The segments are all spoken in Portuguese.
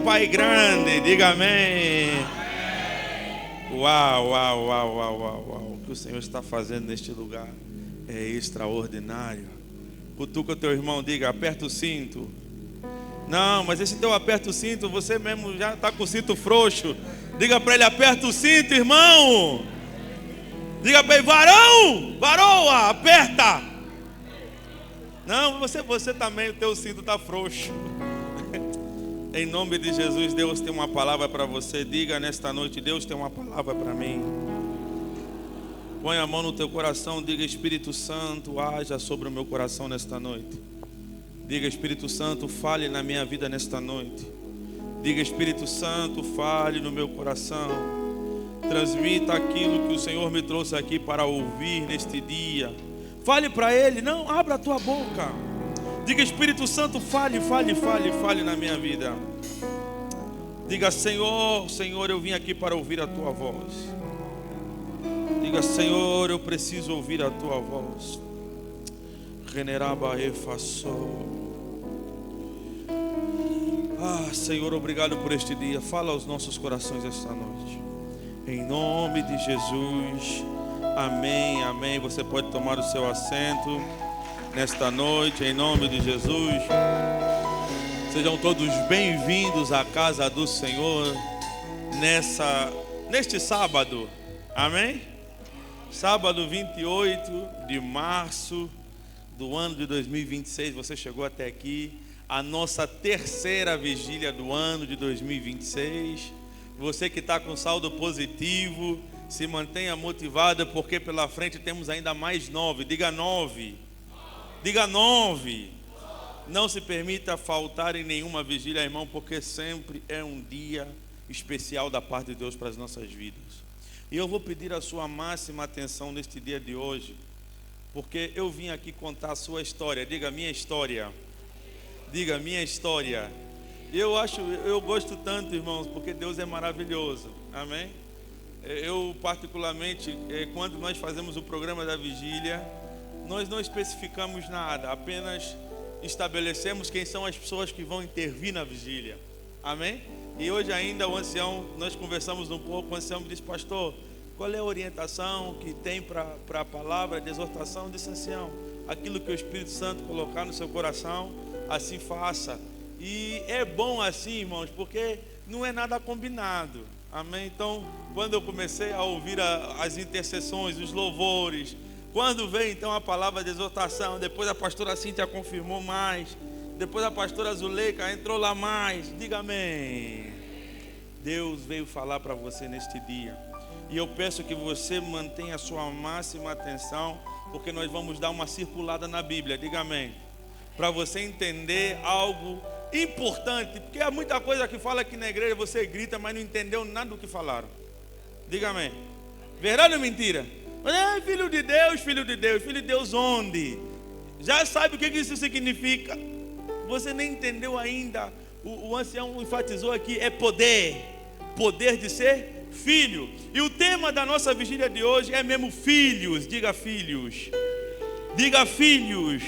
Pai grande, diga amém. Uau, uau, uau, uau, uau, uau. O que o Senhor está fazendo neste lugar é extraordinário. Cutuca o teu irmão, diga, aperta o cinto. Não, mas esse teu aperta o cinto, você mesmo já está com o cinto frouxo. Diga para ele, aperta o cinto, irmão. Diga para ele, varão, varoa, aperta. Não, você também, o teu cinto está frouxo. Em nome de Jesus, Deus tem uma palavra para você. Diga nesta noite, Deus tem uma palavra para mim. Põe a mão no teu coração, diga, Espírito Santo, haja sobre o meu coração nesta noite. Diga, Espírito Santo, fale na minha vida nesta noite. Diga, Espírito Santo, fale no meu coração. Transmita aquilo que o Senhor me trouxe aqui para ouvir neste dia. Fale para Ele, não, abra a tua boca. Diga, Espírito Santo, fale na minha vida. Diga, Senhor, Senhor, eu vim aqui para ouvir a tua voz. Diga, Senhor, eu preciso ouvir a tua voz. Ah, Senhor, obrigado por este dia. Fala aos nossos corações esta noite. Em nome de Jesus. Amém, amém. Você pode tomar o seu assento nesta noite, em nome de Jesus. Sejam todos bem-vindos à casa do Senhor neste sábado. Amém? Sábado 28 de março do ano de 2026. Você chegou até aqui, a nossa terceira vigília do ano de 2026. Você que está com saldo positivo, se mantenha motivado, porque pela frente temos ainda mais 9. Diga 9. Diga 9. Não se permita faltar em nenhuma vigília, irmão, porque sempre é um dia especial da parte de Deus para as nossas vidas. E eu vou pedir a sua máxima atenção neste dia de hoje, porque eu vim aqui contar a sua história. Diga minha história. Diga minha história. Eu gosto tanto, irmãos, porque Deus é maravilhoso. Amém? Eu particularmente, quando nós fazemos o programa da vigília, nós não especificamos nada, apenas estabelecemos quem são as pessoas que vão intervir na vigília. Amém? E hoje ainda o ancião, nós conversamos um pouco, o ancião me disse, pastor, qual é a orientação que tem para a palavra de exortação? Eu disse, ancião, aquilo que o Espírito Santo colocar no seu coração, assim faça. E é bom assim, irmãos, porque não é nada combinado. Amém? Então, quando eu comecei a ouvir as intercessões, os louvores, quando veio então a palavra de exortação, depois a pastora Cíntia confirmou mais, depois a pastora Zuleika entrou lá mais, diga amém. Deus veio falar para você neste dia, e eu peço que você mantenha a sua máxima atenção, porque nós vamos dar uma circulada na Bíblia, diga amém, para você entender algo importante, porque há muita coisa que fala aqui na igreja, você grita, mas não entendeu nada do que falaram. Diga amém. Verdade ou mentira? Mas filho de Deus, filho de Deus. Filho de Deus onde? Já sabe o que isso significa? Você nem entendeu ainda. O ancião enfatizou aqui, é poder. Poder de ser filho. E o tema da nossa vigília de hoje é mesmo filhos. Diga filhos. Diga filhos.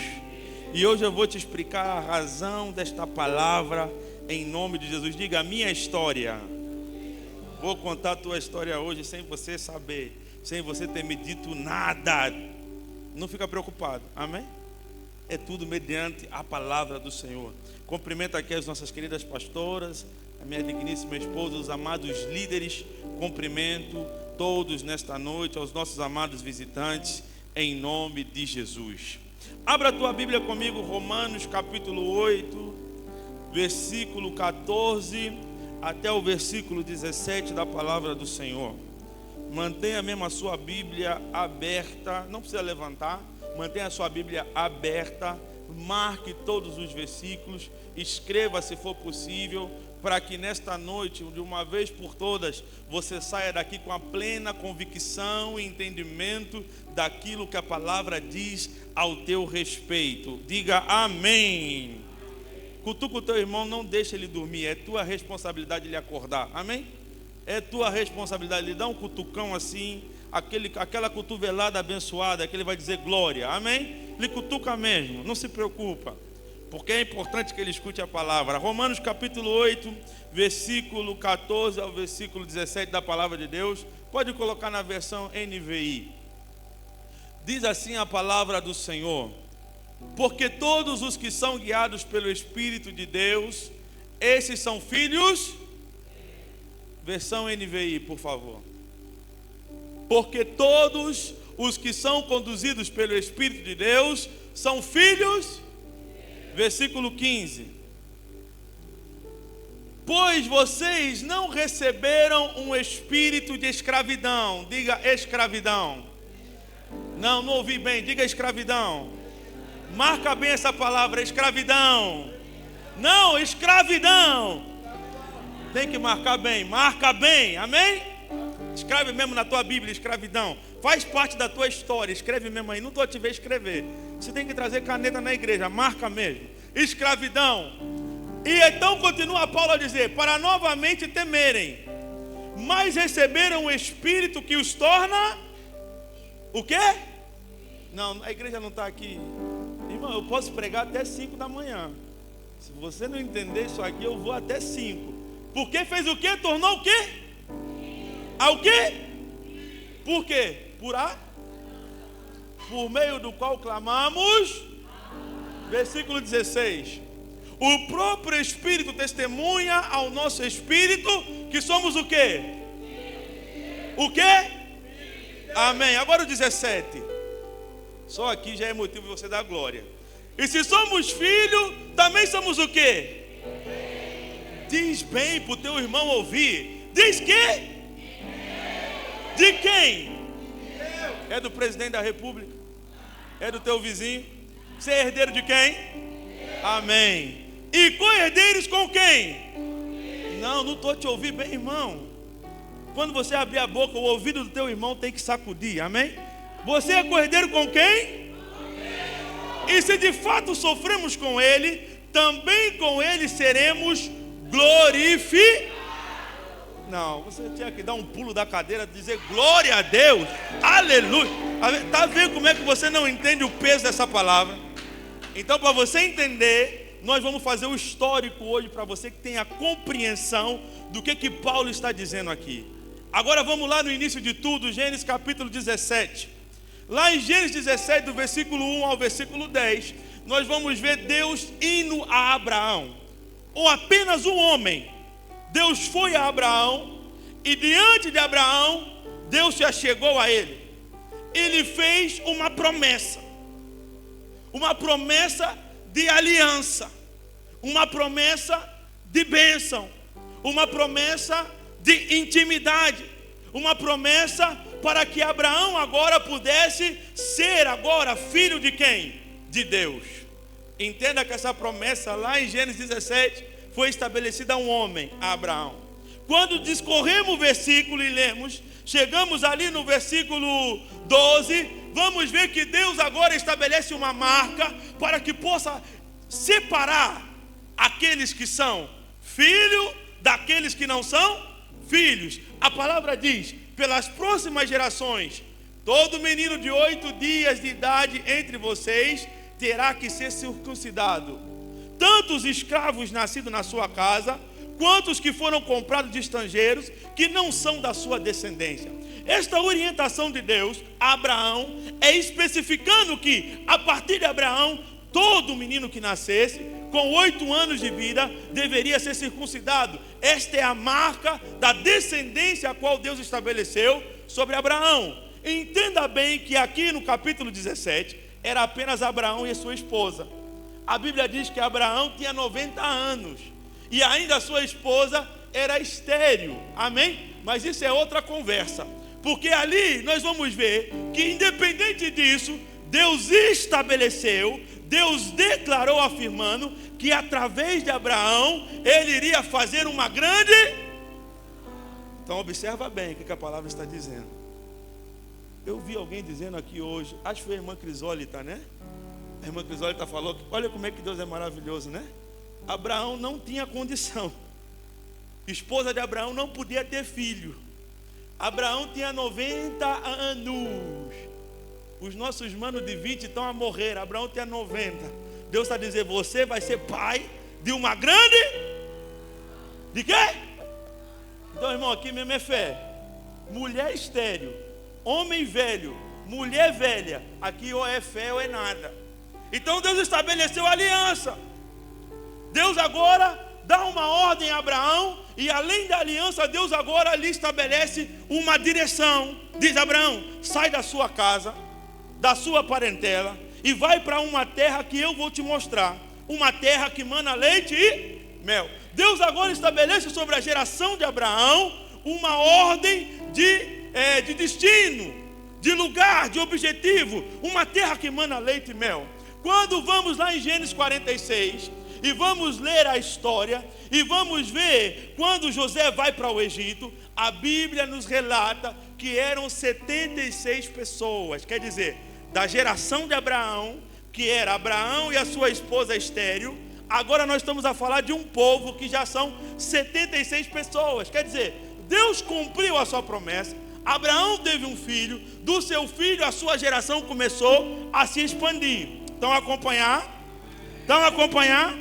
E hoje eu vou te explicar a razão desta palavra em nome de Jesus. Diga a minha história. Vou contar a tua história hoje sem você saber, sem você ter me dito nada. Não fica preocupado, amém? É tudo mediante a palavra do Senhor. Cumprimento aqui as nossas queridas pastoras, a minha digníssima esposa, os amados líderes. Cumprimento todos nesta noite, aos nossos amados visitantes, em nome de Jesus. Abra a tua Bíblia comigo, Romanos capítulo 8, versículo 14 até o versículo 17 da palavra do Senhor. Mantenha mesmo a sua Bíblia aberta, não precisa levantar, mantenha a sua Bíblia aberta, marque todos os versículos, escreva se for possível, para que nesta noite, de uma vez por todas, você saia daqui com a plena convicção e entendimento daquilo que a palavra diz ao teu respeito. Diga amém. Cutuca o teu irmão, não deixa ele dormir, é tua responsabilidade ele acordar, amém? É tua responsabilidade, ele dá um cutucão assim, aquela cotovelada abençoada, que ele vai dizer glória, amém? Ele cutuca mesmo, não se preocupa. porque é importante que ele escute a palavra. Romanos capítulo 8, versículo 14 ao versículo 17 da palavra de Deus. Pode colocar na versão NVI. Diz assim a palavra do Senhor: porque todos os que são guiados pelo Espírito de Deus, esses são filhos. Versão NVI, por favor. Porque todos os que são conduzidos pelo Espírito de Deus são filhos. Versículo 15. Pois vocês não receberam um espírito de escravidão. Diga escravidão. Não ouvi bem, diga escravidão. Marca bem essa palavra, escravidão. Não, escravidão. Tem que marcar bem, marca bem, amém? Escreve mesmo na tua Bíblia, escravidão. Faz parte da tua história, escreve mesmo aí. Não estou te vendo escrever. Você tem que trazer caneta na igreja, marca mesmo. Escravidão. E então continua Paulo a dizer: para novamente temerem, mas receberam o Espírito que os torna. O quê? Não, a igreja não está aqui. Irmão, eu posso pregar até 5 da manhã. Se você não entender isso aqui, eu vou até 5. Porque fez o quê? Tornou o quê? Ao quê? Por quê? Por meio do qual clamamos. Versículo 16. O próprio Espírito testemunha ao nosso Espírito que somos o quê? O quê? Amém. Agora o 17. Só aqui já é motivo de você dar glória. E se somos filhos, também somos o quê? Diz bem para o teu irmão ouvir. Diz que? De quem? É do presidente da república? É do teu vizinho? Você é herdeiro de quem? Amém. E co-herdeiros com quem? Não estou te ouvindo bem, irmão. Quando você abrir a boca, o ouvido do teu irmão tem que sacudir, amém? Você é co-herdeiro com quem? E se de fato sofremos com ele, também com ele seremos glorificados. Não, você tinha que dar um pulo da cadeira e dizer glória a Deus, aleluia. Está vendo como é que você não entende o peso dessa palavra? Então, para você entender, nós vamos fazer o histórico hoje para você que tenha compreensão do que Paulo está dizendo aqui. Agora vamos lá no início de tudo, Gênesis capítulo 17. Lá em Gênesis 17, do versículo 1 ao versículo 10, nós vamos ver Deus indo a Abraão, ou apenas um homem. Deus foi a Abraão, e diante de Abraão, Deus se achegou a ele. Ele fez uma promessa de aliança, uma promessa de bênção, uma promessa de intimidade, uma promessa para que Abraão agora pudesse ser agora filho de quem? De Deus. Entenda que essa promessa lá em Gênesis 17 foi estabelecida a um homem, a Abraão. Quando discorremos o versículo e lemos, chegamos ali no versículo 12, vamos ver que Deus agora estabelece uma marca para que possa separar aqueles que são filhos daqueles que não são filhos. A palavra diz: pelas próximas gerações, todo menino de 8 dias de idade entre vocês terá que ser circuncidado, tanto os escravos nascidos na sua casa, quanto os que foram comprados de estrangeiros, que não são da sua descendência. Esta orientação de Deus a Abraão é especificando que, a partir de Abraão, todo menino que nascesse, com 8 anos de vida, deveria ser circuncidado. Esta é a marca da descendência a qual Deus estabeleceu sobre Abraão. Entenda bem que aqui no capítulo 17, era apenas Abraão e sua esposa. A Bíblia diz que Abraão tinha 90 anos, e ainda a sua esposa era estéril, amém? Mas isso é outra conversa, porque ali nós vamos ver que, independente disso, Deus estabeleceu, Deus declarou afirmando que através de Abraão ele iria fazer uma grande. Então observa bem o que a palavra está dizendo. Eu vi alguém dizendo aqui hoje, acho que foi a irmã Crisólita, né? A irmã Crisólita falou que olha como é que Deus é maravilhoso, né? Abraão não tinha condição, esposa de Abraão não podia ter filho. Abraão tinha 90 anos. Os nossos manos de 20 estão a morrer. Abraão tinha 90. Deus está dizendo, você vai ser pai de uma grande... De quê? Então, irmão, aqui mesmo é fé. Mulher estéril, homem velho, mulher velha, aqui ou é fé ou é nada. Então Deus estabeleceu a aliança. Deus agora dá uma ordem a Abraão, e além da aliança, Deus agora lhe estabelece uma direção. Diz: Abraão, sai da sua casa, da sua parentela, e vai para uma terra que eu vou te mostrar, uma terra que mana leite e mel. Deus agora estabelece sobre a geração de Abraão uma ordem de destino, de lugar, de objetivo, uma terra que mana leite e mel. Quando vamos lá em Gênesis 46 e vamos ler a história e vamos ver quando José vai para o Egito, a Bíblia nos relata que eram 76 pessoas, quer dizer, da geração de Abraão, que era Abraão e a sua esposa estéril. Agora nós estamos a falar de um povo que já são 76 pessoas, quer dizer, Deus cumpriu a sua promessa. Abraão teve um filho, do seu filho a sua geração começou a se expandir. Estão a acompanhar? Estão a acompanhar?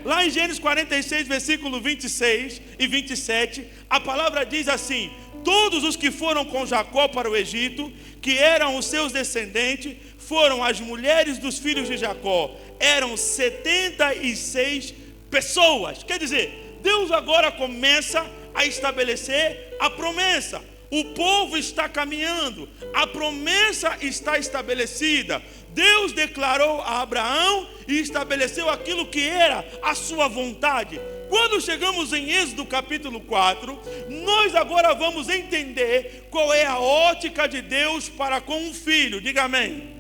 Lá em Gênesis 46, versículo 26 e 27, a palavra diz assim: todos os que foram com Jacó para o Egito, que eram os seus descendentes, foram as mulheres dos filhos de Jacó. Eram 76 pessoas. Quer dizer, Deus agora começa a estabelecer a promessa. O povo está caminhando, a promessa está estabelecida. Deus declarou a Abraão e estabeleceu aquilo que era a sua vontade. Quando chegamos em Êxodo capítulo 4, nós agora vamos entender qual é a ótica de Deus para com um filho. Diga amém.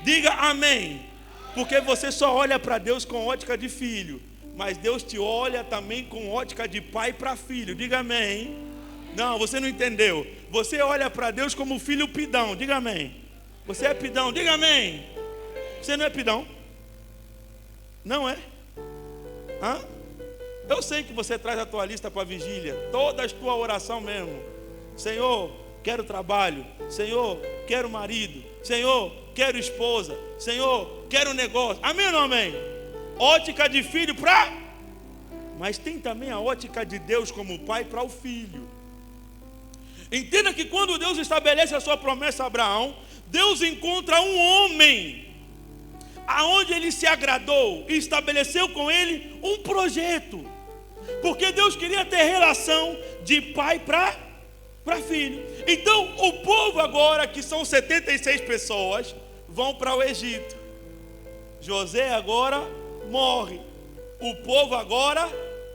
Diga amém. Porque você só olha para Deus com ótica de filho, mas Deus te olha também com ótica de pai para filho. Diga amém. Não, você não entendeu. Você olha para Deus como filho pidão. Diga amém. Você é pidão. Diga amém. Você não é pidão? Não é? Hã? Eu sei que você traz a tua lista para a vigília, toda a tua oração mesmo. Senhor, quero trabalho. Senhor, quero marido. Senhor, quero esposa. Senhor, quero negócio. Amém ou não amém? Ótica de filho para... Mas tem também a ótica de Deus como pai para o filho. Entenda que quando Deus estabelece a sua promessa a Abraão, Deus encontra um homem aonde ele se agradou e estabeleceu com ele um projeto. Porque Deus queria ter relação de pai para filho. Então o povo agora, que são 76 pessoas, vão para o Egito. José agora morre. O povo agora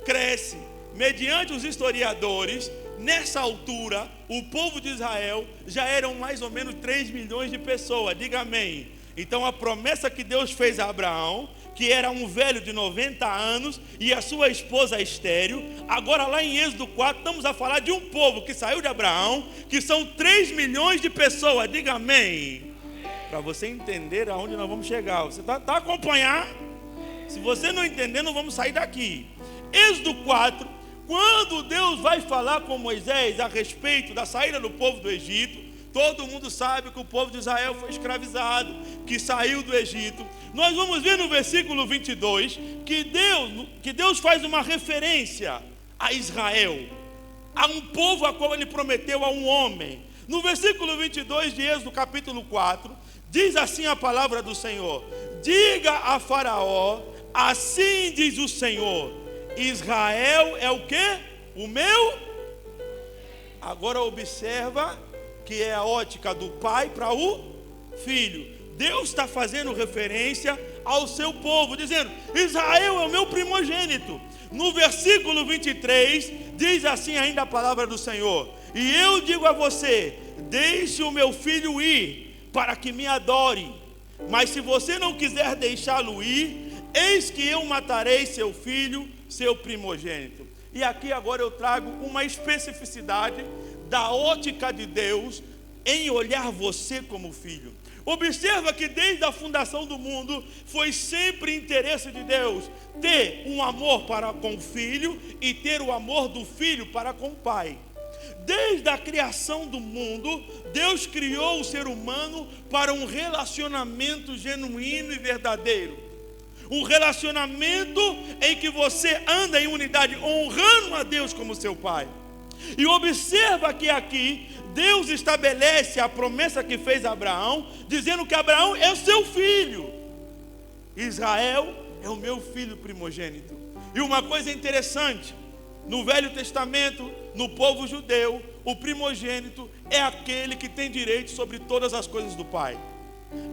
cresce. Mediante os historiadores, nessa altura, o povo de Israel já eram mais ou menos 3 milhões de pessoas. Diga amém. Então a promessa que Deus fez a Abraão, que era um velho de 90 anos e a sua esposa estéril, agora lá em Êxodo 4 estamos a falar de um povo que saiu de Abraão, que são 3 milhões de pessoas. Diga amém. Para você entender aonde nós vamos chegar. Você está a acompanhar? Se você não entender, não vamos sair daqui. Êxodo 4, quando Deus vai falar com Moisés a respeito da saída do povo do Egito, todo mundo sabe que o povo de Israel foi escravizado, que saiu do Egito. Nós vamos ver no versículo 22 que Deus faz uma referência a Israel, a um povo a qual ele prometeu a um homem. No versículo 22 de Êxodo capítulo 4, diz assim a palavra do Senhor: diga a Faraó, assim diz o Senhor, Israel é o quê? O meu? Agora observa que é a ótica do pai para o filho. Deus está fazendo referência ao seu povo, dizendo: Israel é o meu primogênito. No versículo 23, diz assim ainda a palavra do Senhor: e eu digo a você, deixe o meu filho ir, para que me adore. Mas se você não quiser deixá-lo ir, eis que eu matarei seu filho, seu primogênito. E aqui agora eu trago uma especificidade da ótica de Deus em olhar você como filho. Observa que desde a fundação do mundo foi sempre interesse de Deus ter um amor para com o filho e ter o amor do filho para com o pai. Desde a criação do mundo, Deus criou o ser humano para um relacionamento genuíno e verdadeiro. Um relacionamento em que você anda em unidade, honrando a Deus como seu pai. E observa que aqui Deus estabelece a promessa que fez a Abraão, dizendo que Abraão é o seu filho. Israel é o meu filho primogênito. E uma coisa interessante, no Velho Testamento, no povo judeu, o primogênito é aquele que tem direito sobre todas as coisas do pai.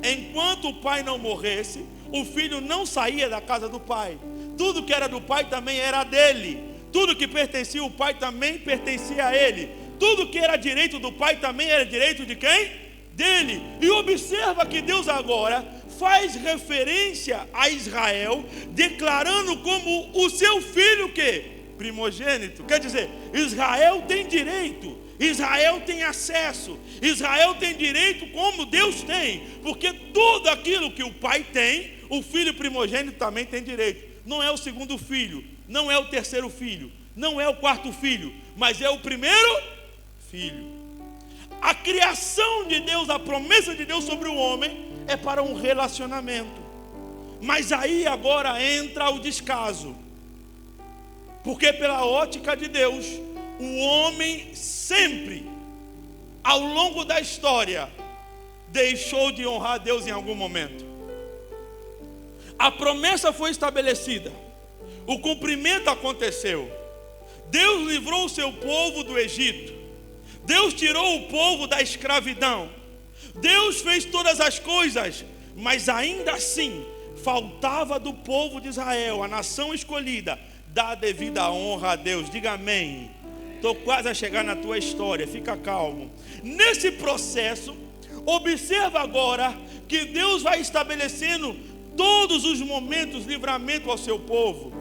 Enquanto o pai não morresse, o filho não saía da casa do pai. Tudo que era do pai também era dele. Tudo que pertencia ao pai também pertencia a ele. Tudo que era direito do pai também era direito de quem? Dele. E observa que Deus agora faz referência a Israel, declarando como o seu filho que? Primogênito. Quer dizer, Israel tem direito, Israel tem acesso, Israel tem direito como Deus tem, porque tudo aquilo que o pai tem, o filho primogênito também tem direito. Não é o segundo filho, não é o terceiro filho, não é o quarto filho, mas é o primeiro filho. A criação de Deus, a promessa de Deus sobre o homem é para um relacionamento. Mas aí agora entra o descaso. Porque pela ótica de Deus, o homem sempre, ao longo da história, deixou de honrar Deus em algum momento. A promessa foi estabelecida, o cumprimento aconteceu. Deus livrou o seu povo do Egito. Deus tirou o povo da escravidão. Deus fez todas as coisas, mas ainda assim faltava do povo de Israel, a nação escolhida, dar a devida honra a Deus. Diga amém. Estou quase a chegar na tua história, fica calmo. Nesse processo, observa agora que Deus vai estabelecendo todos os momentos livramento ao seu povo,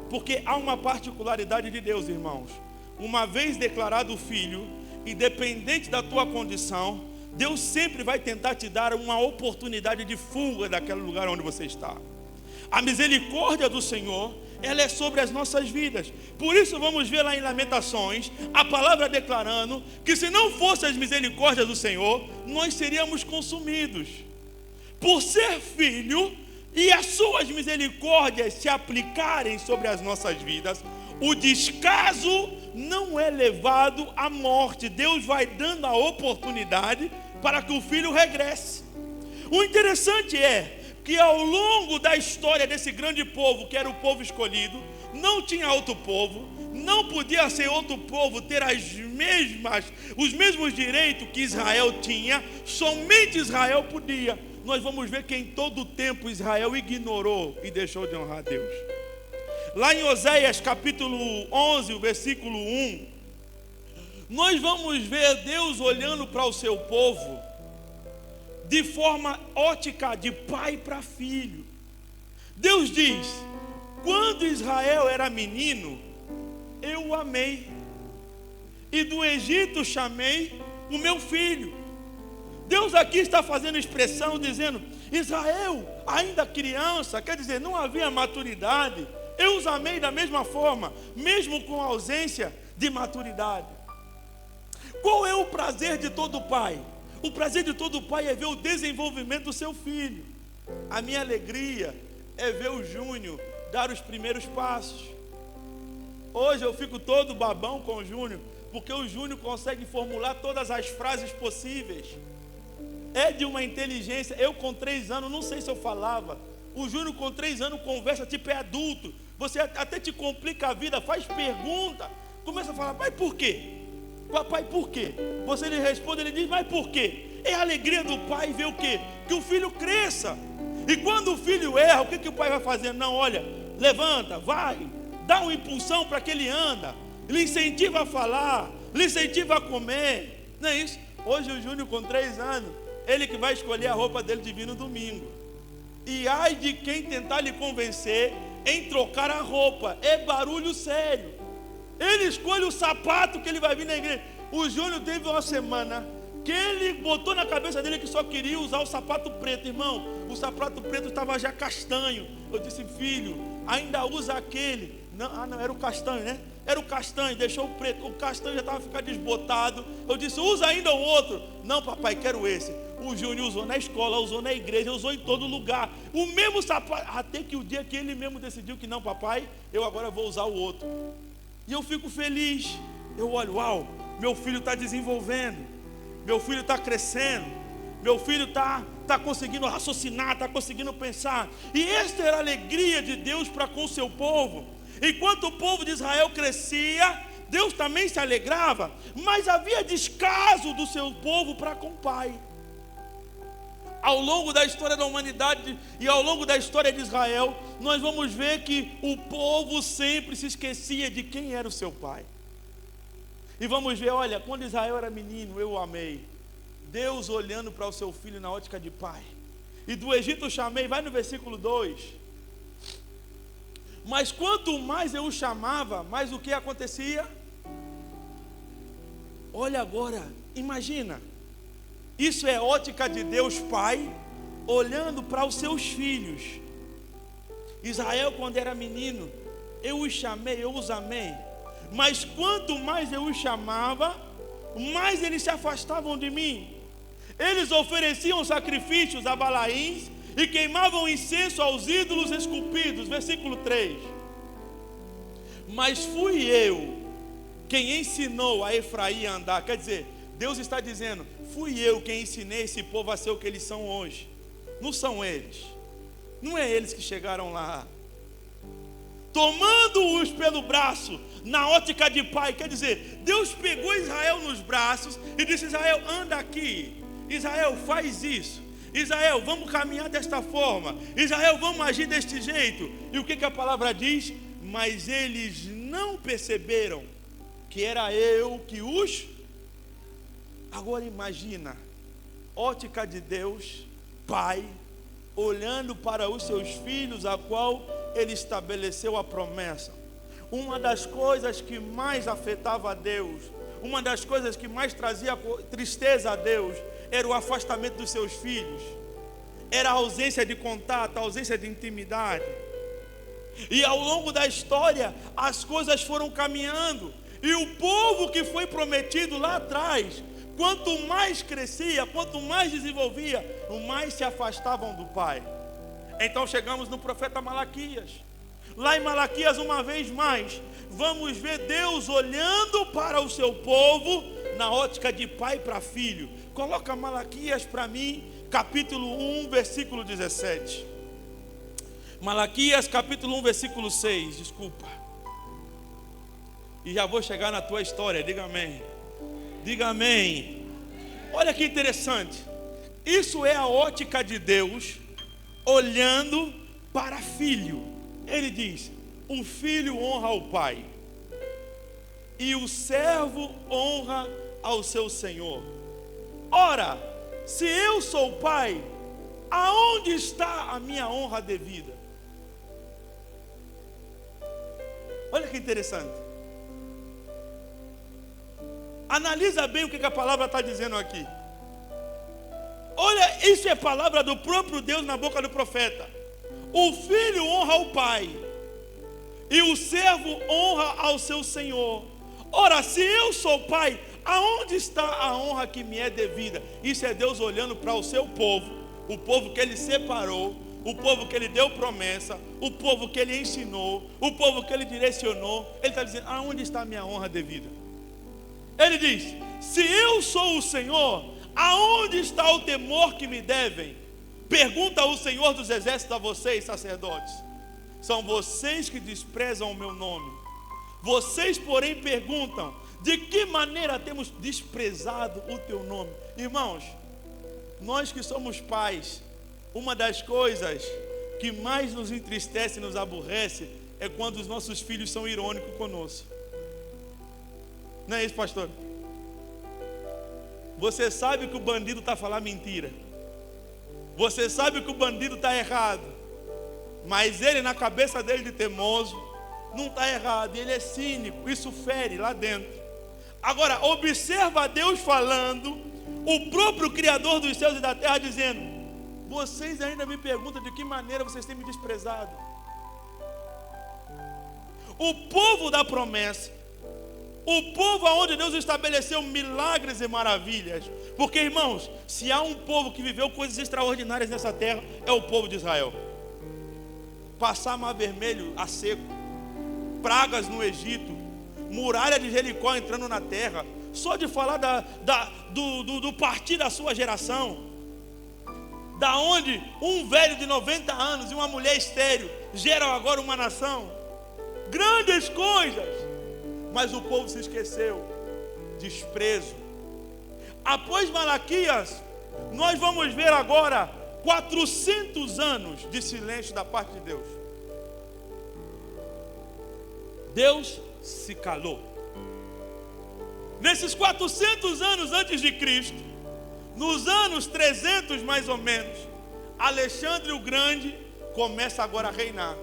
porque há uma particularidade de Deus, irmãos. Uma vez declarado filho, independente da tua condição, Deus sempre vai tentar te dar uma oportunidade de fuga daquele lugar onde você está. A misericórdia do Senhor, ela é sobre as nossas vidas. Por isso vamos ver lá em Lamentações, a palavra declarando que se não fossem as misericórdias do Senhor, nós seríamos consumidos. Por ser filho e as suas misericórdias se aplicarem sobre as nossas vidas, o descaso não é levado à morte. Deus vai dando a oportunidade para que o filho regresse. O interessante é que ao longo da história desse grande povo, que era o povo escolhido, não tinha outro povo, não podia ser outro povo ter os mesmos direitos que Israel tinha, somente Israel podia. Nós vamos ver que em todo o tempo Israel ignorou e deixou de honrar Deus. Lá em Oséias capítulo 11, o versículo 1, nós vamos ver Deus olhando para o seu povo de forma ótica de pai para filho. Deus diz: quando Israel era menino, eu o amei, e do Egito chamei o meu filho. Deus aqui está fazendo expressão dizendo: Israel, ainda criança, quer dizer, não havia maturidade, eu os amei da mesma forma, mesmo com a ausência de maturidade. Qual é o prazer de todo pai? O prazer de todo pai é ver o desenvolvimento do seu filho. A minha alegria é ver o Júnior dar os primeiros passos. Hoje eu fico todo babão com o Júnior, porque o Júnior consegue formular todas as frases possíveis. É de uma inteligência. Eu com 3 anos, não sei se eu falava. O Júnior com 3 anos conversa tipo é adulto. Você até te complica a vida, faz pergunta, começa a falar: pai, por quê? Papai, por quê? Você lhe responde, ele diz: mas por quê? É a alegria do pai ver o quê? Que o filho cresça. E quando o filho erra, o que o pai vai fazer? Não, olha, levanta, vai, dá uma impulsão para que ele anda, lhe incentiva a falar, lhe incentiva a comer. Não é isso? Hoje o Júnior com 3 anos, ele que vai escolher a roupa dele de vir no domingo. E ai de quem tentar lhe convencer em trocar a roupa, é barulho sério. Ele escolhe o sapato que ele vai vir na igreja. O Júnior teve uma semana que ele botou na cabeça dele que só queria usar o sapato preto. Irmão, o sapato preto estava já castanho. Eu disse: filho, ainda usa aquele. Não, não, era o castanho, né? era o castanho, deixou o preto. O castanho já estava ficando desbotado. Eu disse, usa ainda o outro. Não, papai, quero esse. O Júnior usou na escola, usou na igreja, usou em todo lugar. O mesmo sapato, até que o dia que ele mesmo decidiu que não, papai, eu agora vou usar o outro. E eu fico feliz. Eu olho, uau, meu filho está desenvolvendo. Meu filho está crescendo. Meu filho está conseguindo raciocinar, está conseguindo pensar. E esta era a alegria de Deus para com o seu povo. Enquanto o povo de Israel crescia, Deus também se alegrava. Mas havia descaso do seu povo para com o pai. Ao longo da história da humanidade e ao longo da história de Israel, nós vamos ver que o povo sempre se esquecia de quem era o seu pai. E vamos ver, olha, quando Israel era menino, eu o amei. Deus olhando para o seu filho na ótica de pai. E do Egito eu chamei, vai no versículo 2. Mas quanto mais eu o chamava, mais o que acontecia? Olha agora, imagina. Isso é ótica de Deus Pai, olhando para os seus filhos. Israel, quando era menino, eu os chamei, eu os amei. Mas quanto mais eu os chamava, mais eles se afastavam de mim. Eles ofereciam sacrifícios a Balaíns e queimavam incenso aos ídolos esculpidos. Versículo 3. Mas fui eu quem ensinou a Efraim a andar. Quer dizer, Deus está dizendo, fui eu quem ensinei esse povo a ser o que eles são hoje. Não são eles. Não é eles que chegaram lá. Tomando-os pelo braço, na ótica de pai. Quer dizer, Deus pegou Israel nos braços e disse, Israel, anda aqui. Israel, faz isso. Israel, vamos caminhar desta forma. Israel, vamos agir deste jeito. E o que a palavra diz? Mas eles não perceberam que era eu que os... Agora imagina, ótica de Deus, pai, olhando para os seus filhos, a qual ele estabeleceu a promessa. Uma das coisas que mais afetava a Deus, uma das coisas que mais trazia tristeza a Deus, era o afastamento dos seus filhos, era a ausência de contato, a ausência de intimidade. E ao longo da história, as coisas foram caminhando, e o povo que foi prometido lá atrás, quanto mais crescia, quanto mais desenvolvia, mais se afastavam do pai. Então chegamos no profeta Malaquias. Lá em Malaquias, uma vez mais, vamos ver Deus olhando para o seu povo na ótica de pai para filho. Coloca Malaquias para mim, capítulo 1, versículo 17. Malaquias, capítulo 1, versículo 6, desculpa. E já vou chegar na tua história, diga amém. Diga amém. Olha que interessante. Isso é a ótica de Deus olhando para filho. Ele diz, o filho honra o pai e o servo honra ao seu senhor. Ora, se eu sou pai, aonde está a minha honra devida? Olha que interessante. Analisa bem o que a palavra está dizendo aqui. Olha, isso é palavra do próprio Deus na boca do profeta. O filho honra o pai e o servo honra ao seu senhor. Ora, se eu sou pai, aonde está a honra que me é devida? Isso é Deus olhando para o seu povo, o povo que ele separou, o povo que ele deu promessa, o povo que ele ensinou, o povo que ele direcionou. Ele está dizendo, aonde está a minha honra devida? Ele diz, se eu sou o Senhor, aonde está o temor que me devem? Pergunta o Senhor dos exércitos a vocês, sacerdotes. São vocês que desprezam o meu nome. Vocês, porém, perguntam, de que maneira temos desprezado o teu nome? Irmãos, nós que somos pais, uma das coisas que mais nos entristece e nos aborrece é quando os nossos filhos são irônicos conosco. Não é isso, pastor? Você sabe que o bandido está falando mentira. Você sabe que o bandido está errado. Mas ele, na cabeça dele de teimoso, não está errado. Ele é cínico. Isso fere lá dentro. Agora, observa Deus falando, o próprio Criador dos céus e da terra dizendo, vocês ainda me perguntam de que maneira vocês têm me desprezado. O povo da promessa, O povo onde Deus estabeleceu milagres e maravilhas. Porque, irmãos, se há um povo que viveu coisas extraordinárias nessa terra, é o povo de Israel. Passar Mar Vermelho a seco, pragas no Egito, muralha de Jericó entrando na terra. Só de falar do partir da sua geração, da onde um velho de 90 anos e uma mulher estéril geram agora uma nação. Grandes coisas. Mas o povo se esqueceu. Desprezo. Após Malaquias, nós vamos ver agora 400 anos de silêncio da parte de Deus. Deus se calou. Nesses 400 anos antes de Cristo, nos anos 300 mais ou menos, Alexandre o Grande começa agora a reinar.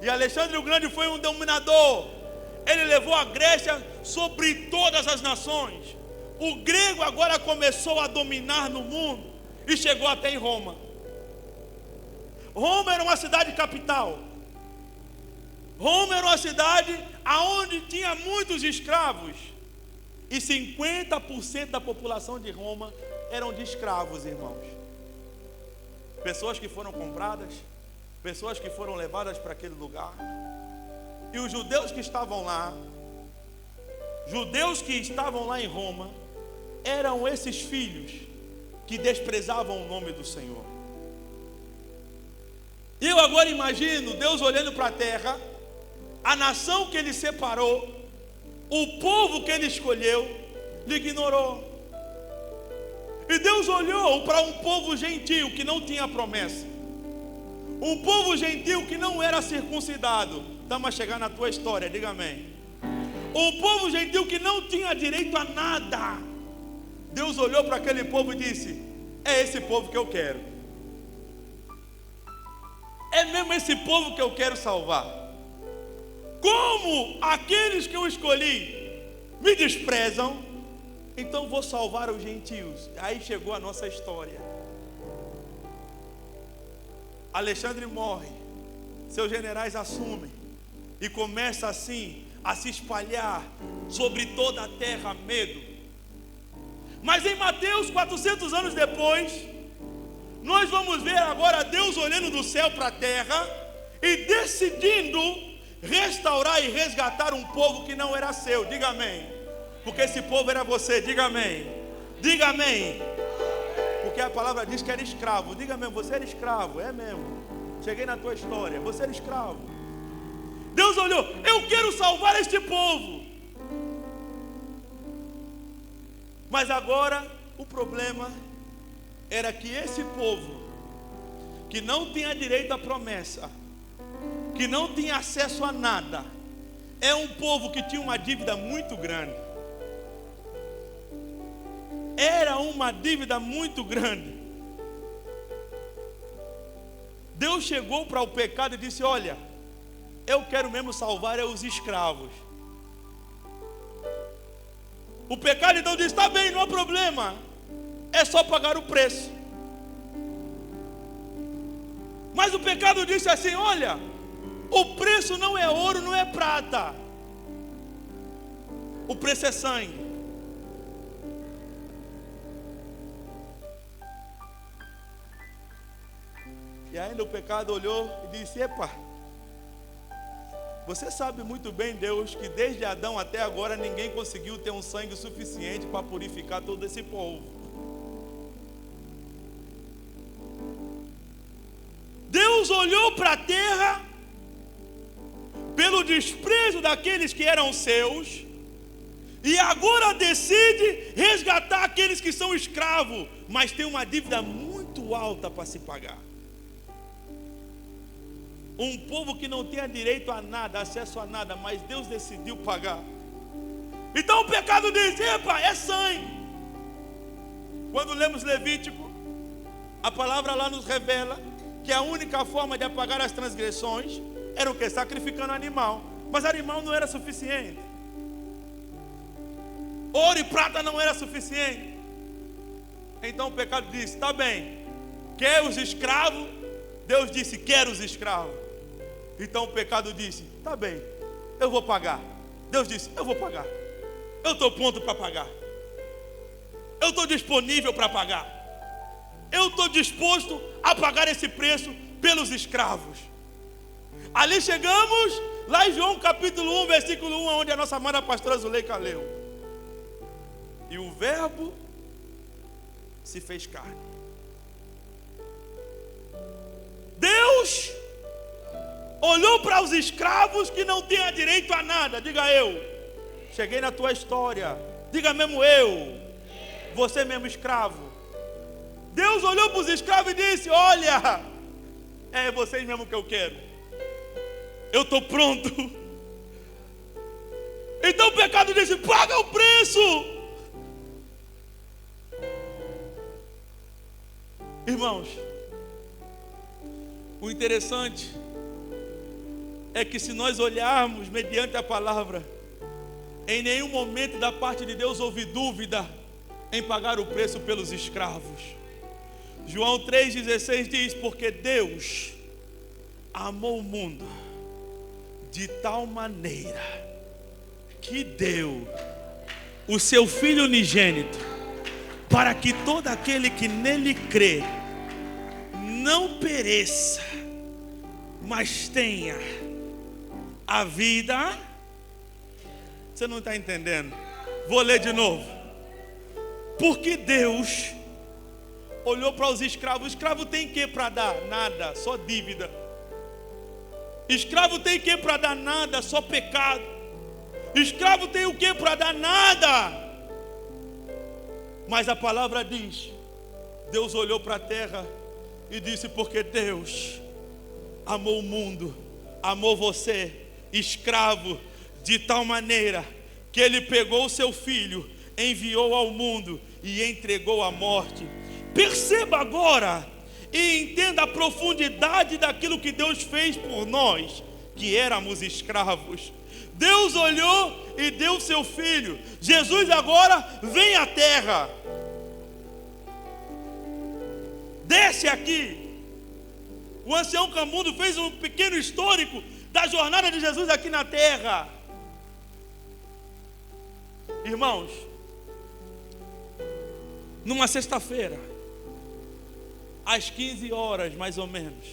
E Alexandre o Grande foi um dominador. Ele levou a Grécia sobre todas as nações. O grego agora começou a dominar no mundo e chegou até em Roma. Roma era uma cidade capital. Roma era uma cidade onde tinha muitos escravos. E 50% da população de Roma eram de escravos, irmãos. Pessoas que foram compradas, pessoas que foram levadas para aquele lugar. E os judeus que estavam lá em Roma, eram esses filhos que desprezavam o nome do Senhor. E eu agora imagino Deus olhando para a terra, a nação que Ele separou, o povo que Ele escolheu, Ele ignorou. E Deus olhou para um povo gentil que não tinha promessa, um povo gentil que não era circuncidado. Estamos a chegar na tua história, diga amém. Um povo gentil que não tinha direito a nada. Deus olhou para aquele povo e disse: é esse povo que eu quero. É mesmo esse povo que eu quero salvar. Como aqueles que eu escolhi me desprezam, então vou salvar os gentios. Aí chegou a nossa história. Alexandre morre, seus generais assumem, e começa assim a se espalhar sobre toda a terra medo. Mas em Mateus, 400 anos depois, nós vamos ver agora Deus olhando do céu para a terra e decidindo restaurar e resgatar um povo que não era seu. Diga amém. Porque esse povo era você. Diga amém. Diga amém. Porque a palavra diz que era escravo. Diga amém. Você era escravo. É mesmo. Cheguei na tua história. Você era escravo. Deus olhou: eu quero salvar este povo. Mas agora o problema era que esse povo, que não tinha direito à promessa, que não tinha acesso a nada, é um povo que tinha uma dívida muito grande. Era uma dívida muito grande. Deus chegou para o pecado e disse: olha, eu quero mesmo salvar os escravos. O pecado então diz: está bem, não há problema, é só pagar o preço. Mas o pecado disse assim: olha, o preço não é ouro, não é prata, o preço é sangue. E ainda o pecado olhou e disse: epa, você sabe muito bem, Deus, que desde Adão até agora ninguém conseguiu ter um sangue suficiente para purificar todo esse povo. Deus olhou para a terra, pelo desprezo daqueles que eram seus, e agora decide resgatar aqueles que são escravos, mas tem uma dívida muito alta para se pagar. Um povo que não tinha direito a nada, acesso a nada, mas Deus decidiu pagar. Então o pecado diz: epa, é sangue. Quando lemos Levítico, a palavra lá nos revela que a única forma de apagar as transgressões era o que? Sacrificando animal. Mas animal não era suficiente. Ouro e prata não era suficiente. Então o pecado disse: tá bem, quer os escravos? Deus disse: quero os escravos. Então o pecado disse: tá bem, eu vou pagar. Deus disse: eu vou pagar. Eu estou pronto para pagar. Eu estou disponível para pagar. Eu estou disposto a pagar esse preço pelos escravos. Ali chegamos, lá em João capítulo 1, versículo 1, onde a nossa amada pastora Zuleika leu. E o verbo se fez carne. Deus olhou para os escravos que não tinham direito a nada. Diga eu. Cheguei na tua história. Diga mesmo eu. Você mesmo escravo. Deus olhou para os escravos e disse: olha, é vocês mesmo que eu quero. Eu estou pronto. Então o pecado disse: paga o preço. Irmãos, o interessante é que se nós olharmos mediante a palavra, em nenhum momento da parte de Deus houve dúvida em pagar o preço pelos escravos. João 3,16 diz: porque Deus amou o mundo de tal maneira que deu o seu Filho unigênito, para que todo aquele que nele crê não pereça, mas tenha a vida. Você não está entendendo? Vou ler de novo. Porque Deus olhou para os escravos. O escravo tem que para dar? Nada, só dívida. Escravo tem que para dar? Nada, só pecado. Escravo tem o que para dar? Nada. Mas a palavra diz: Deus olhou para a terra e disse: porque Deus amou o mundo, amou você, escravo, de tal maneira que Ele pegou o seu filho, enviou ao mundo e entregou à morte. Perceba agora e entenda a profundidade daquilo que Deus fez por nós, que éramos escravos. Deus olhou e deu seu filho. Jesus agora vem à terra, desce aqui. O ancião Camundo fez um pequeno histórico da jornada de Jesus aqui na terra. Irmãos, numa sexta-feira, às 15 horas mais ou menos,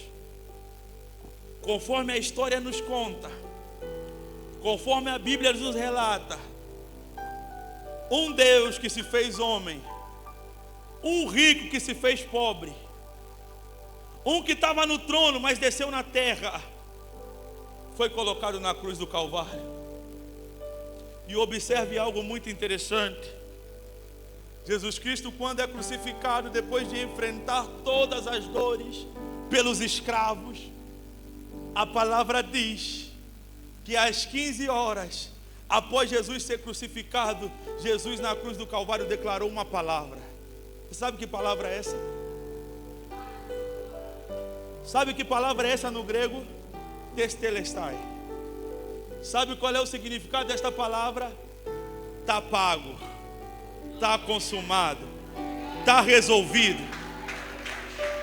conforme a história nos conta, conforme a Bíblia nos relata, um Deus que se fez homem, um rico que se fez pobre, um que estava no trono mas desceu na terra, foi colocado na cruz do Calvário. E observe algo muito interessante. Jesus Cristo, quando é crucificado, depois de enfrentar todas as dores pelos escravos, a palavra diz que às 15 horas, após Jesus ser crucificado, Jesus na cruz do Calvário declarou uma palavra. Você sabe que palavra é essa? Sabe que palavra é essa no grego? Testelestai. Sabe qual é o significado desta palavra? Está pago, está consumado, está resolvido,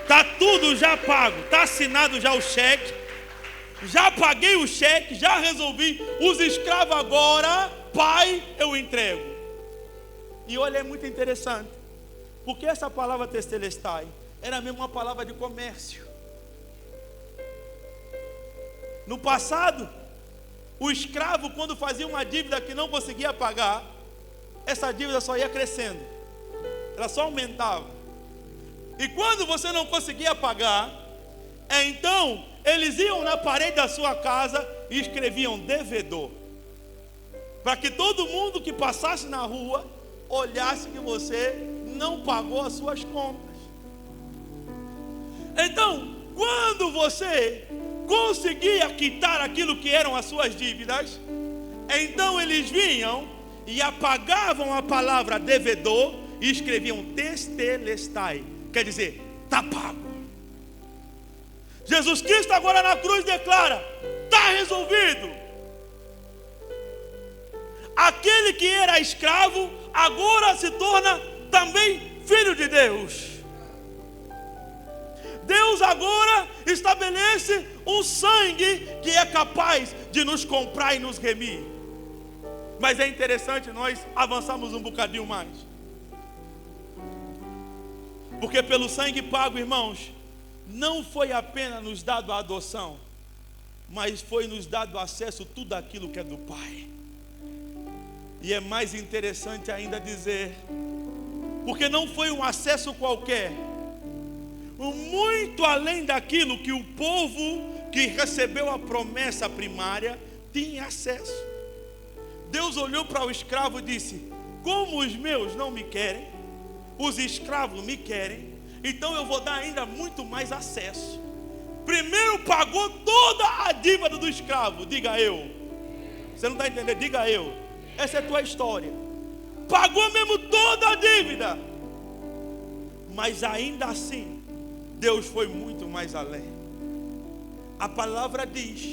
está tudo já pago, está assinado já o cheque, já paguei o cheque, já resolvi. Os escravos agora, Pai, eu entrego. E olha, é muito interessante, porque essa palavra testelestai era mesmo uma palavra de comércio. No passado, o escravo, quando fazia uma dívida que não conseguia pagar, essa dívida só ia crescendo, ela só aumentava. E quando você não conseguia pagar, então eles iam na parede da sua casa e escreviam devedor, para que todo mundo que passasse na rua olhasse que você não pagou as suas contas. Então, quando você conseguia quitar aquilo que eram as suas dívidas, então eles vinham e apagavam a palavra devedor e escreviam testelestai, quer dizer, está pago. Jesus Cristo agora na cruz declara: está resolvido. Aquele que era escravo agora se torna também filho de Deus. Deus agora estabelece um sangue que é capaz de nos comprar e nos remir. Mas é interessante nós avançarmos um bocadinho mais. Porque pelo sangue pago, irmãos, não foi apenas nos dado a adoção, mas foi nos dado acesso a tudo aquilo que é do Pai. E é mais interessante ainda dizer, porque não foi um acesso qualquer, muito além daquilo que o povo que recebeu a promessa primária tinha acesso. Deus olhou para o escravo e disse: como os meus não me querem, os escravos me querem, então eu vou dar ainda muito mais acesso. Primeiro pagou toda a dívida do escravo. Diga eu. Você não está entendendo? Diga eu. Essa é a tua história. Pagou mesmo toda a dívida. Mas ainda assim, Deus foi muito mais além. A palavra diz,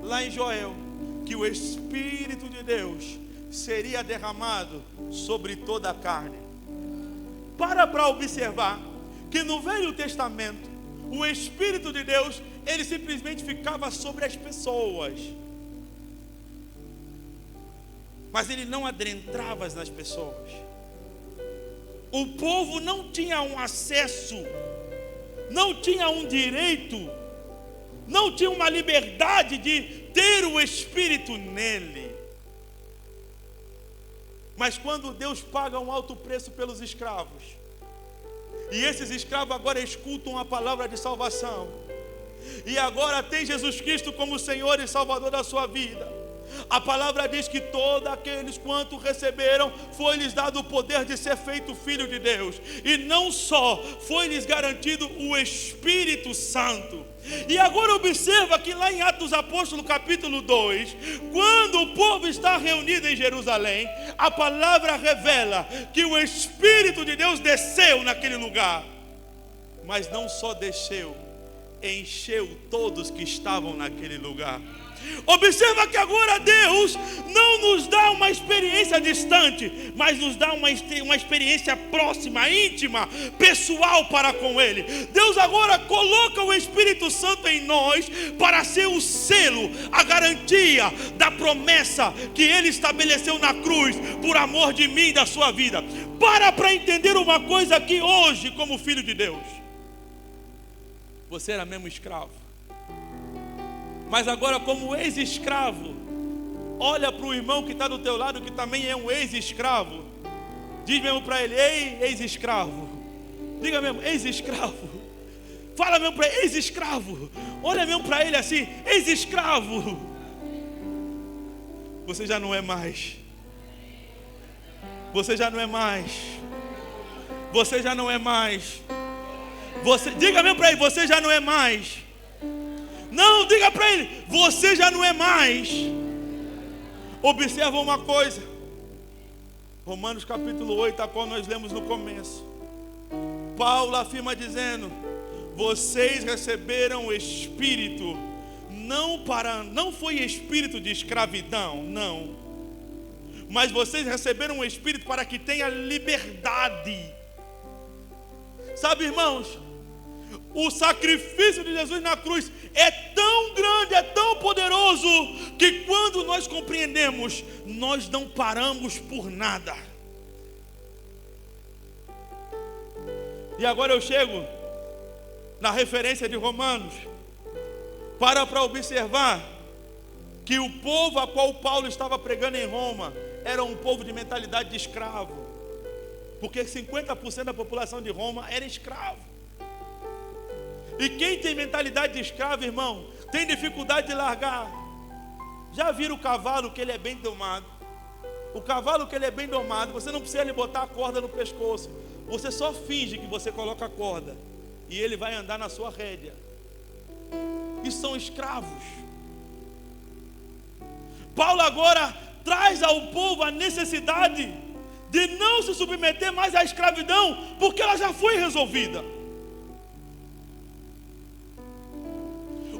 lá em Joel, que o Espírito de Deus seria derramado sobre toda a carne. Para observar que no Velho Testamento, o Espírito de Deus, ele simplesmente ficava sobre as pessoas, mas ele não adentrava nas pessoas. O povo não tinha um acesso, não tinha um direito, não tinha uma liberdade de ter o Espírito nele. Mas quando Deus paga um alto preço pelos escravos, e esses escravos agora escutam a palavra de salvação, e agora tem Jesus Cristo como Senhor e Salvador da sua vida, a palavra diz que todos aqueles quanto receberam, foi-lhes dado o poder de ser feito filho de Deus. E não só, foi-lhes garantido o Espírito Santo. E agora observa que lá em Atos dos Apóstolos capítulo 2, quando o povo está reunido em Jerusalém, a palavra revela que o Espírito de Deus desceu naquele lugar. Mas não só desceu, encheu todos que estavam naquele lugar. Observa que agora Deus não nos dá uma experiência distante, mas nos dá uma experiência próxima, íntima, pessoal para com Ele. Deus agora coloca o Espírito Santo em nós para ser o selo, a garantia da promessa que Ele estabeleceu na cruz, por amor de mim e da sua vida. Para entender uma coisa aqui hoje, como filho de Deus. Você era mesmo escravo, mas agora como ex-escravo, olha para o irmão que está do teu lado, que também é um ex-escravo. Diz mesmo para ele: ei, ex-escravo. Diga mesmo, ex-escravo. Fala mesmo para ele: ex-escravo. Olha mesmo para ele assim: ex-escravo. Você já não é mais. Você já não é mais. Você já não é mais. Diga mesmo para ele: você já não é mais. Não, diga para ele: você já não é mais. Observa uma coisa, Romanos capítulo 8, a qual nós lemos no começo. Paulo afirma dizendo: vocês receberam o Espírito, não foi espírito de escravidão, não, mas vocês receberam o Espírito para que tenha liberdade. Sabe, irmãos, o sacrifício de Jesus na cruz é tão grande, é tão poderoso, que quando nós compreendemos, nós não paramos por nada. E agora eu chego na referência de Romanos, para observar que o povo a qual Paulo estava pregando em Roma era um povo de mentalidade de escravo, porque 50% da população de Roma era escravo. E quem tem mentalidade de escravo, irmão, tem dificuldade de largar. Já viram o cavalo que ele é bem domado? O cavalo que ele é bem domado, você não precisa lhe botar a corda no pescoço. Você só finge que você coloca a corda, e ele vai andar na sua rédea. E são escravos. Paulo agora traz ao povo a necessidade de não se submeter mais à escravidão, porque ela já foi resolvida.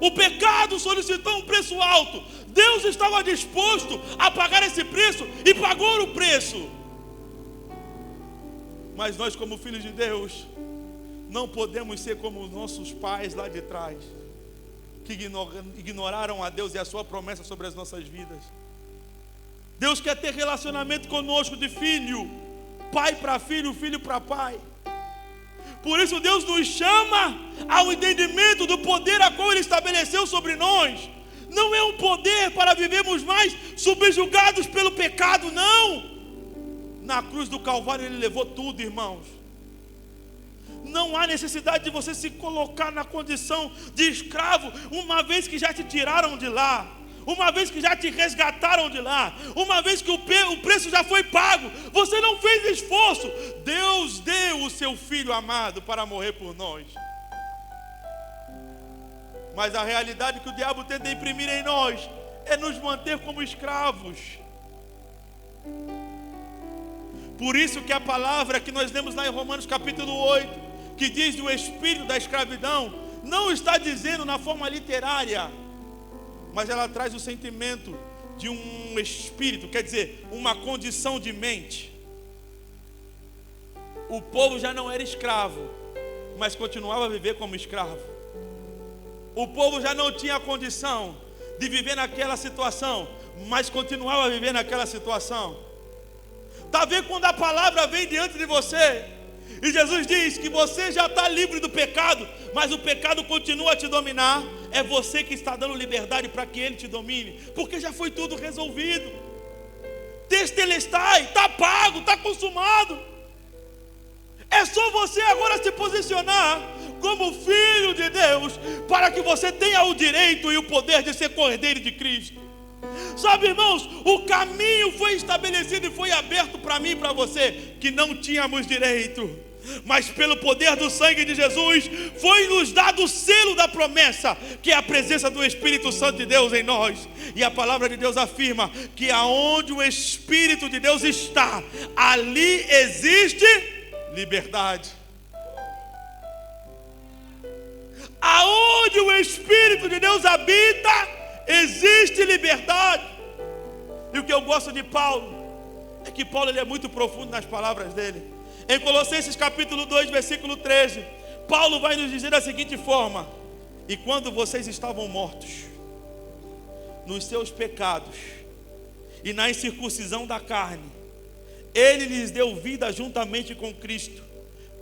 O pecado solicitou um preço alto. Deus estava disposto a pagar esse preço e pagou o preço. Mas nós, como filhos de Deus, não podemos ser como os nossos pais lá de trás, que ignoraram a Deus e a sua promessa sobre as nossas vidas. Deus quer ter relacionamento conosco de filho, pai para filho, filho para pai. Por isso Deus nos chama ao entendimento do poder a qual Ele estabeleceu sobre nós. Não é um poder para vivermos mais subjugados pelo pecado, não. Na cruz do Calvário Ele levou tudo, irmãos. Não há necessidade de você se colocar na condição de escravo, uma vez que já te tiraram de lá, uma vez que já te resgataram de lá, uma vez que o preço já foi pago. Você não fez esforço. Deus deu o seu Filho amado para morrer por nós. Mas a realidade que o diabo tenta imprimir em nós é nos manter como escravos. Por isso que a palavra que nós lemos lá em Romanos capítulo 8, que diz do espírito da escravidão, não está dizendo na forma literária, mas ela traz o sentimento de um espírito, quer dizer, uma condição de mente. O povo já não era escravo, mas continuava a viver como escravo. O povo já não tinha condição de viver naquela situação, mas continuava a viver naquela situação. Está vendo quando a palavra vem diante de você e Jesus diz que você já está livre do pecado, mas o pecado continua a te dominar? É você que está dando liberdade para que ele te domine, porque já foi tudo resolvido. Testelestai, está pago, está consumado. É só você agora se posicionar como filho de Deus, para que você tenha o direito e o poder de ser cordeiro de Cristo. Sabe, irmãos, o caminho foi estabelecido e foi aberto para mim e para você, que não tínhamos direito. Mas pelo poder do sangue de Jesus, foi nos dado o selo da promessa, que é a presença do Espírito Santo de Deus em nós. E a palavra de Deus afirma que aonde o Espírito de Deus está, ali existe liberdade. Aonde o Espírito de Deus habita, existe liberdade. E o que eu gosto de Paulo é que Paulo ele é muito profundo nas palavras dele. Em Colossenses capítulo 2, versículo 13, Paulo vai nos dizer da seguinte forma: e quando vocês estavam mortos nos seus pecados e na incircuncisão da carne, ele lhes deu vida juntamente com Cristo,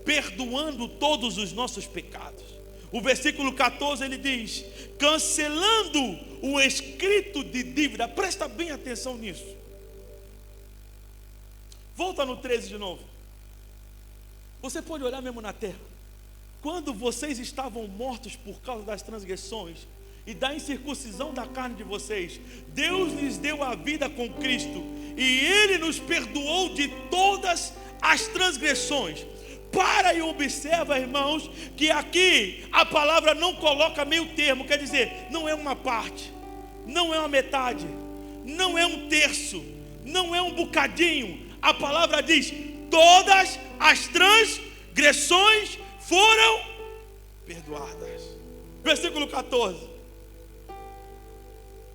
perdoando todos os nossos pecados. O versículo 14 ele diz: cancelando o escrito de dívida. Presta bem atenção nisso. Volta no 13 de novo. Você pode olhar mesmo na terra. Quando vocês estavam mortos por causa das transgressões e da incircuncisão da carne de vocês, Deus lhes deu a vida com Cristo, e Ele nos perdoou de todas as transgressões. Para e observa, irmãos, que aqui a palavra não coloca meio termo, quer dizer, não é uma parte, não é uma metade, não é um terço, não é um bocadinho. A palavra diz: todas as transgressões foram perdoadas. Versículo 14: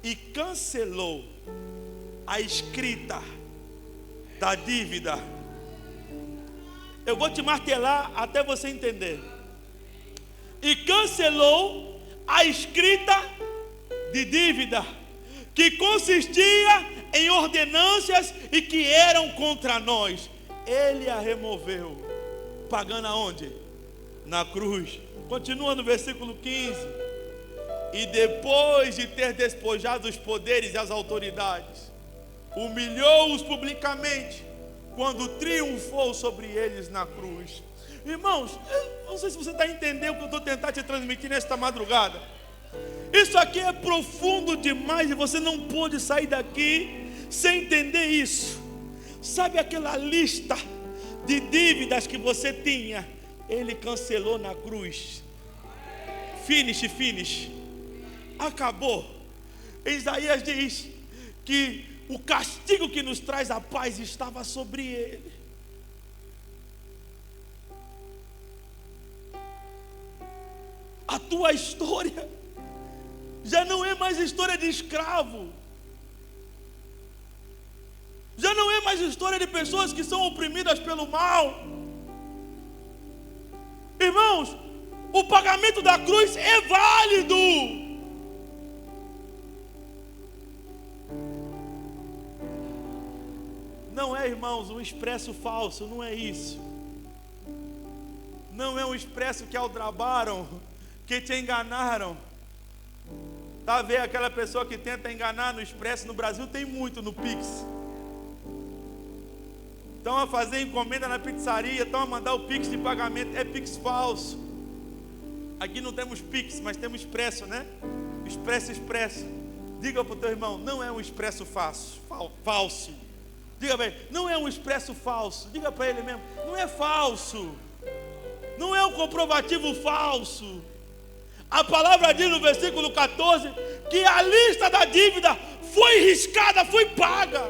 e cancelou a escrita da dívida. Eu vou te martelar até você entender. E cancelou a escrita de dívida, que consistia em ordenanças e que eram contra nós. Ele a removeu, pagando aonde? Na cruz. Continua no versículo 15. E depois de ter despojado os poderes e as autoridades, humilhou-os publicamente, quando triunfou sobre eles na cruz. Irmãos, eu não sei se você está entendendo o que eu estou tentando te transmitir nesta madrugada. Isso aqui é profundo demais e você não pode sair daqui sem entender isso. Sabe aquela lista de dívidas que você tinha? Ele cancelou na cruz. Finish. Acabou. Isaías diz que o castigo que nos traz a paz estava sobre ele. A tua história já não é mais história de escravo. Já não é mais história de pessoas que são oprimidas pelo mal. Irmãos, o pagamento da cruz é válido. Não é, irmãos, um expresso falso, não é isso. Não é um expresso que aldrabaram, que te enganaram. Tá vendo aquela pessoa que tenta enganar no expresso? No Brasil tem muito no Pix. Estão a fazer encomenda na pizzaria, estão a mandar o Pix de pagamento, é Pix falso. Aqui não temos Pix, mas temos expresso, né? Expresso. Diga para o teu irmão, não é um expresso falso. Diga bem, não é um expresso falso. Diga para ele mesmo, não é falso. Não é um comprovativo falso. A palavra diz no versículo 14 que a lista da dívida foi riscada, foi paga.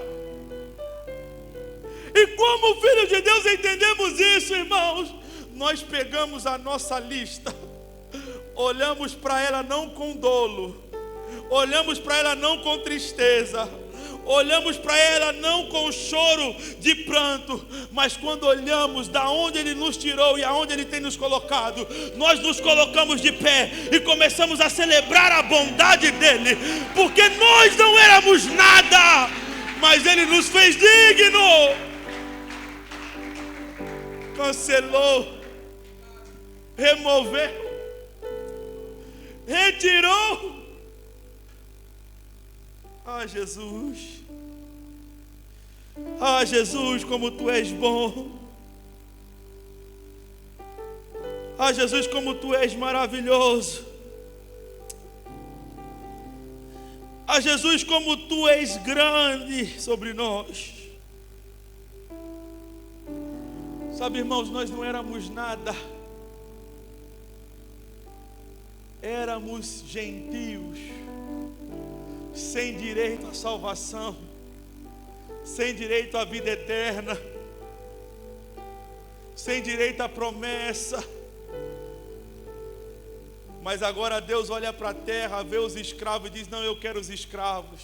E como filhos de Deus entendemos isso, irmãos? Nós pegamos a nossa lista, olhamos para ela não com dolo, olhamos para ela não com tristeza, olhamos para ela não com choro de pranto, mas quando olhamos da onde Ele nos tirou e aonde Ele tem nos colocado, nós nos colocamos de pé e começamos a celebrar a bondade dEle, porque nós não éramos nada, mas Ele nos fez digno, cancelou, removeu, retirou. Ah, Jesus, ah, Jesus, como Tu és bom. Ah, Jesus, como Tu és maravilhoso. Ah, Jesus, como Tu és grande sobre nós. Sabe, irmãos, nós não éramos nada. Éramos gentios, sem direito à salvação, sem direito à vida eterna, sem direito à promessa. Mas agora Deus olha para a terra, vê os escravos e diz: não, eu quero os escravos.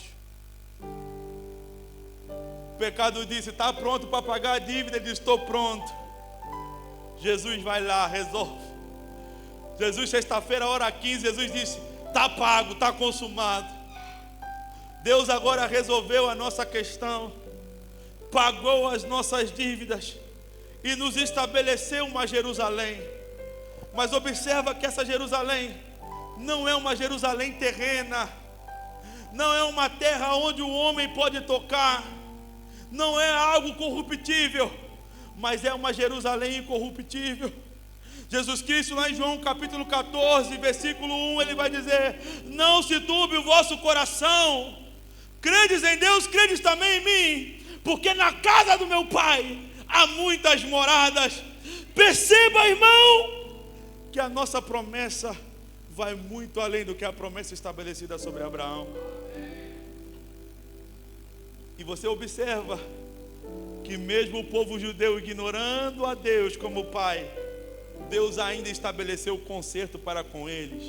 O pecado disse: está pronto para pagar a dívida? Ele diz: estou pronto. Jesus vai lá, resolve. Jesus, sexta-feira, hora 15, Jesus disse: está pago, está consumado. Deus agora resolveu a nossa questão, pagou as nossas dívidas e nos estabeleceu uma Jerusalém. Mas observa que essa Jerusalém não é uma Jerusalém terrena, não é uma terra onde o homem pode tocar, não é algo corruptível, mas é uma Jerusalém incorruptível. Jesus Cristo, lá em João capítulo 14, versículo 1, Ele vai dizer: não se turbe o vosso coração, credes em Deus, credes também em mim, porque na casa do meu Pai há muitas moradas. Perceba, irmão, que a nossa promessa vai muito além do que a promessa estabelecida sobre Abraão. E você observa que mesmo o povo judeu ignorando a Deus como Pai, Deus ainda estabeleceu o conserto para com eles.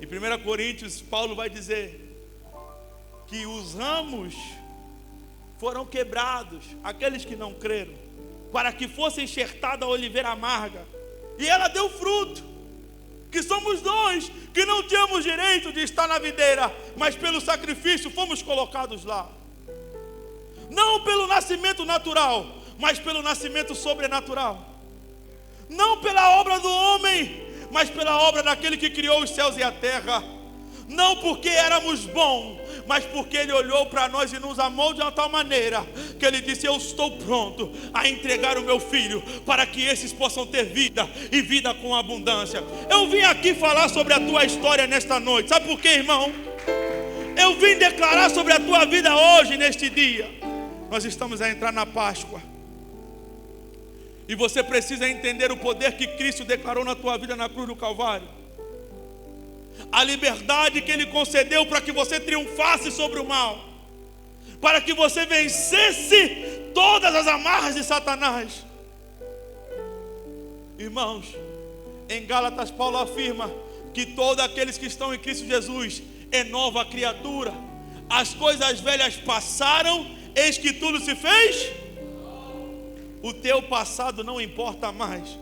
Em 1 Coríntios, Paulo vai dizer que os ramos foram quebrados, aqueles que não creram, para que fosse enxertada a oliveira amarga, e ela deu fruto. Que somos nós que não tínhamos direito de estar na videira, mas pelo sacrifício fomos colocados lá. Não pelo nascimento natural, mas pelo nascimento sobrenatural. Não pela obra do homem, mas pela obra daquele que criou os céus e a terra. Não porque éramos bons, mas porque Ele olhou para nós e nos amou de uma tal maneira que Ele disse: eu estou pronto a entregar o meu filho para que esses possam ter vida e vida com abundância. Eu vim aqui falar sobre a tua história nesta noite. Sabe por quê, irmão? Eu vim declarar sobre a tua vida hoje, neste dia. Nós estamos a entrar na Páscoa, e você precisa entender o poder que Cristo declarou na tua vida na cruz do Calvário. A liberdade que Ele concedeu para que você triunfasse sobre o mal, para que você vencesse todas as amarras de Satanás. Irmãos, em Gálatas Paulo afirma que todos aqueles que estão em Cristo Jesus é nova criatura. As coisas velhas passaram, eis que tudo se fez. O teu passado não importa mais,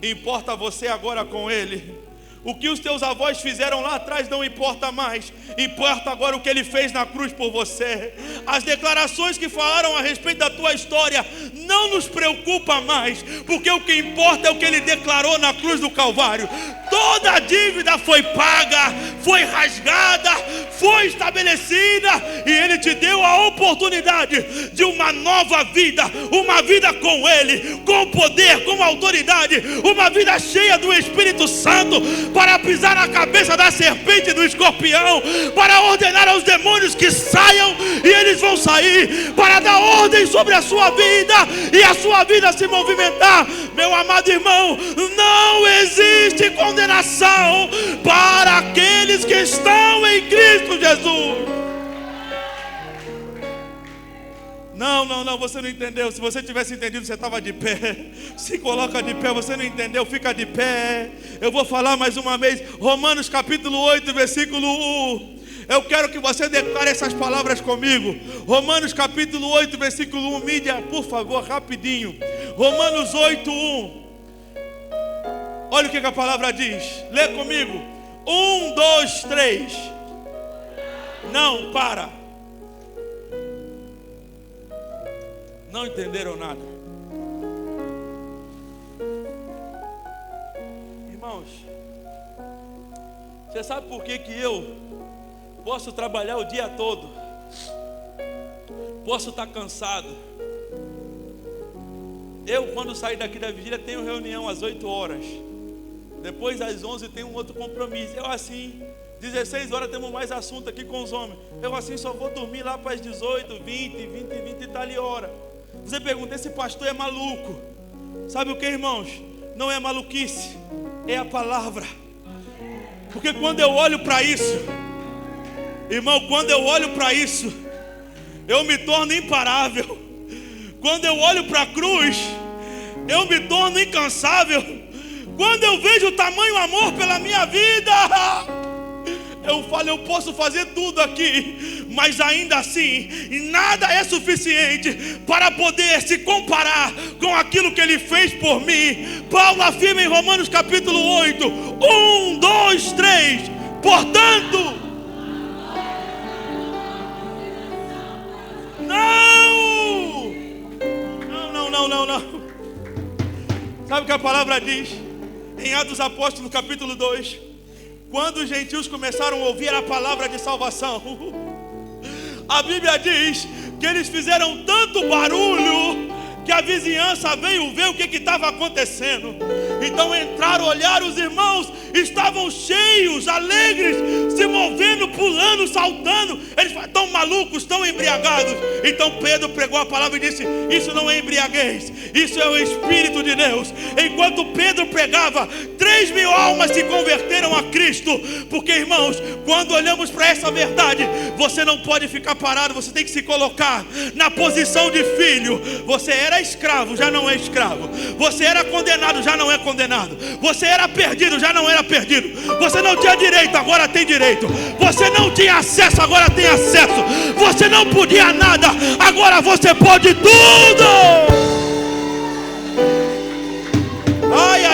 importa você agora com Ele. O que os teus avós fizeram lá atrás não importa mais. Importa agora o que Ele fez na cruz por você. As declarações que falaram a respeito da tua história não nos preocupa mais, porque o que importa é o que Ele declarou na cruz do Calvário. Toda a dívida foi paga, foi rasgada, foi estabelecida, e Ele te deu a oportunidade de uma nova vida, uma vida com Ele, com poder, com autoridade, uma vida cheia do Espírito Santo, para pisar na cabeça da serpente e do escorpião, para ordenar aos demônios que saiam e eles vão sair, para dar ordem sobre a sua vida e a sua vida se movimentar. Meu amado irmão, não existe condenação para aqueles que estão em Cristo Jesus. Não, você não entendeu. Se você tivesse entendido, você estava de pé. Se coloca de pé. Você não entendeu, fica de pé. Eu vou falar mais uma vez. Romanos capítulo 8, versículo 1. Eu quero que você declare essas palavras comigo. Romanos capítulo 8, versículo 1. Mídia, por favor, rapidinho. Romanos 8, 1. Olha o que a palavra diz. Lê comigo. 1, 2, 3. Não, para. Não entenderam nada. Irmãos, você sabe por que eu posso trabalhar o dia todo, posso estar cansado? Eu, quando sair daqui da vigília, tenho reunião às 8 horas. Depois às 11 tenho um outro compromisso. Eu assim, 16 horas temos mais assunto aqui com os homens. Eu assim só vou dormir lá para as 18, 20 e tal hora. Você pergunta, esse pastor é maluco? Sabe o que, irmãos? Não é maluquice, é a palavra. Porque quando eu olho para isso, irmão, quando eu olho para isso, eu me torno imparável. Quando eu olho para a cruz, eu me torno incansável. Quando eu vejo o tamanho amor pela minha vida, eu falo, eu posso fazer tudo aqui, mas ainda assim, nada é suficiente para poder se comparar com aquilo que Ele fez por mim. Paulo afirma em Romanos capítulo 8, 1, 2, 3, portanto, não. Sabe o que a palavra diz? Em Atos dos Apóstolos capítulo 2, quando os gentios começaram a ouvir a palavra de salvação, a Bíblia diz que eles fizeram tanto barulho que a vizinhança veio ver o que estava acontecendo. Então entraram, olharam, os irmãos estavam cheios, alegres, se movendo, pulando, saltando. Eles estão malucos, estão embriagados. Então Pedro pregou a palavra e disse, isso não é embriaguez, isso é o Espírito de Deus. Enquanto Pedro pregava, 3.000 almas se converteram a Cristo. Porque, irmãos, quando olhamos para essa verdade, você não pode ficar parado, você tem que se colocar na posição de filho. Você era escravo, já não é escravo. Você era condenado, já não é condenado. Você era perdido, já não era perdido. Você não tinha direito, agora tem direito. Você não tinha acesso, agora tem acesso. Você não podia nada, agora você pode tudo. Ai.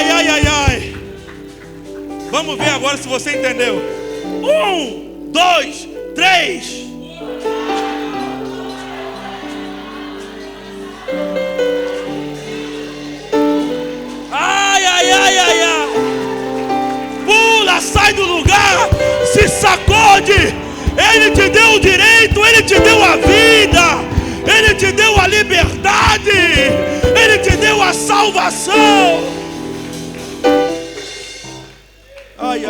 Vamos ver agora se você entendeu. 1, 2, 3. Ai. Pula, sai do lugar, se sacode. Ele te deu o direito, Ele te deu a vida, Ele te deu a liberdade, Ele te deu a salvação. Ai.